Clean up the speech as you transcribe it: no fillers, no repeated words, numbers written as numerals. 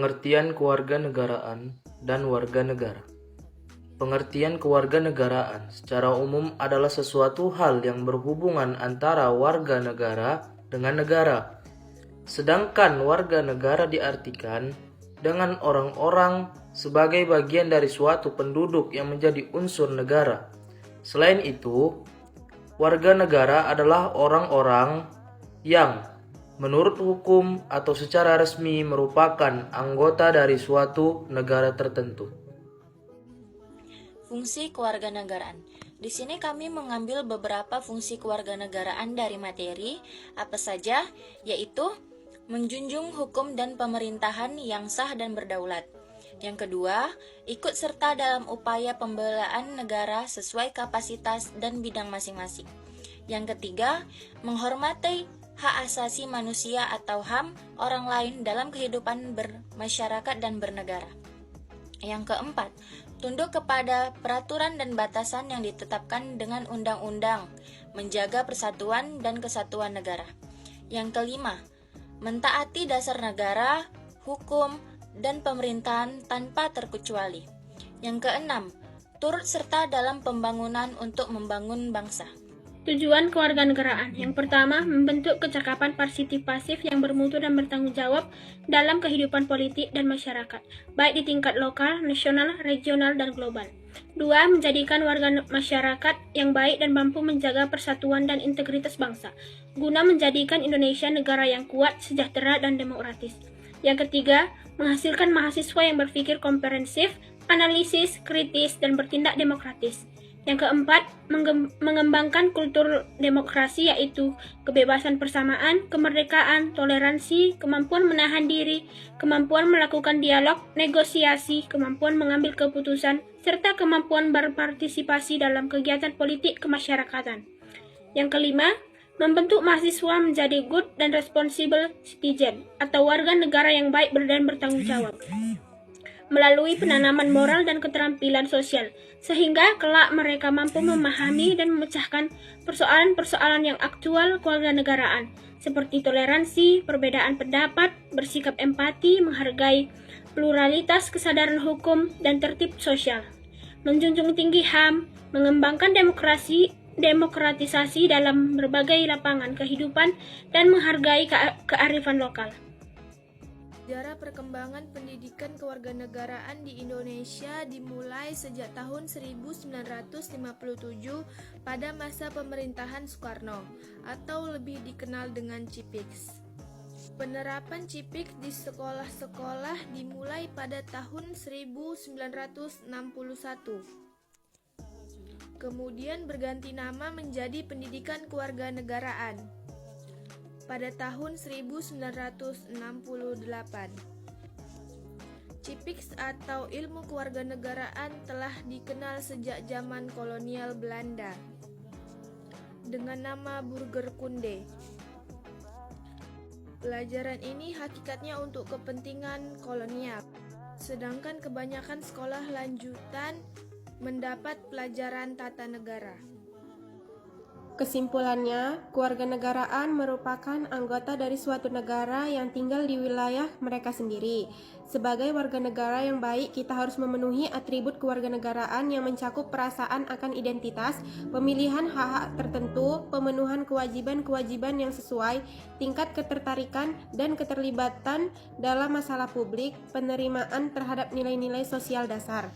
Pengertian kewarganegaraan dan warga negara. Pengertian kewarganegaraan secara umum adalah sesuatu hal yang berhubungan antara warga negara dengan negara. Sedangkan warga negara diartikan dengan orang-orang sebagai bagian dari suatu penduduk yang menjadi unsur negara. Selain itu, warga negara adalah orang-orang yang menurut hukum atau secara resmi merupakan anggota dari suatu negara tertentu. Fungsi kewarganegaraan. Di sini kami mengambil beberapa fungsi kewarganegaraan dari materi, apa saja, yaitu menjunjung hukum dan pemerintahan yang sah dan berdaulat. Yang kedua, ikut serta dalam upaya pembelaan negara sesuai kapasitas dan bidang masing-masing. Yang ketiga, menghormati hak asasi manusia atau HAM orang lain dalam kehidupan bermasyarakat dan bernegara. Yang keempat, tunduk kepada peraturan dan batasan yang ditetapkan dengan undang-undang, menjaga persatuan dan kesatuan negara. Yang kelima, mentaati dasar negara, hukum, dan pemerintahan tanpa terkecuali. Yang keenam, turut serta dalam pembangunan untuk membangun bangsa. Tujuan kewarganegaraan. Yang pertama, membentuk kecakapan partisipasif yang bermutu dan bertanggung jawab dalam kehidupan politik dan masyarakat, baik di tingkat lokal, nasional, regional, dan global. Dua, menjadikan warga masyarakat yang baik dan mampu menjaga persatuan dan integritas bangsa, guna menjadikan Indonesia negara yang kuat, sejahtera, dan demokratis. Yang ketiga, menghasilkan mahasiswa yang berpikir komprehensif, analisis, kritis, dan bertindak demokratis. Yang keempat, mengembangkan kultur demokrasi, yaitu kebebasan persamaan, kemerdekaan, toleransi, kemampuan menahan diri, kemampuan melakukan dialog, negosiasi, kemampuan mengambil keputusan, serta kemampuan berpartisipasi dalam kegiatan politik kemasyarakatan. Yang kelima, membentuk mahasiswa menjadi good dan responsible citizen, atau warga negara yang baik dan bertanggung jawab, melalui penanaman moral dan keterampilan sosial, sehingga kelak mereka mampu memahami dan memecahkan persoalan-persoalan yang aktual kewarganegaraan, seperti toleransi, perbedaan pendapat, bersikap empati, menghargai pluralitas, kesadaran hukum, dan tertib sosial, menjunjung tinggi HAM, mengembangkan demokratisasi dalam berbagai lapangan kehidupan, dan menghargai kearifan lokal. Sejarah perkembangan pendidikan kewarganegaraan di Indonesia dimulai sejak tahun 1957 pada masa pemerintahan Soekarno, atau lebih dikenal dengan CIPIKS. Penerapan CIPIKS di sekolah-sekolah dimulai pada tahun 1961. Kemudian berganti nama menjadi Pendidikan Kewarganegaraan pada tahun 1968. CIPIKS atau ilmu kewarganegaraan telah dikenal sejak zaman kolonial Belanda dengan nama Burgerkunde. Pelajaran ini hakikatnya untuk kepentingan kolonial, sedangkan kebanyakan sekolah lanjutan mendapat pelajaran tata negara. Kesimpulannya, kewarganegaraan merupakan anggota dari suatu negara yang tinggal di wilayah mereka sendiri. Sebagai warga negara yang baik, kita harus memenuhi atribut kewarganegaraan yang mencakup perasaan akan identitas, pemilihan hak-hak tertentu, pemenuhan kewajiban-kewajiban yang sesuai, tingkat ketertarikan dan keterlibatan dalam masalah publik, penerimaan terhadap nilai-nilai sosial dasar.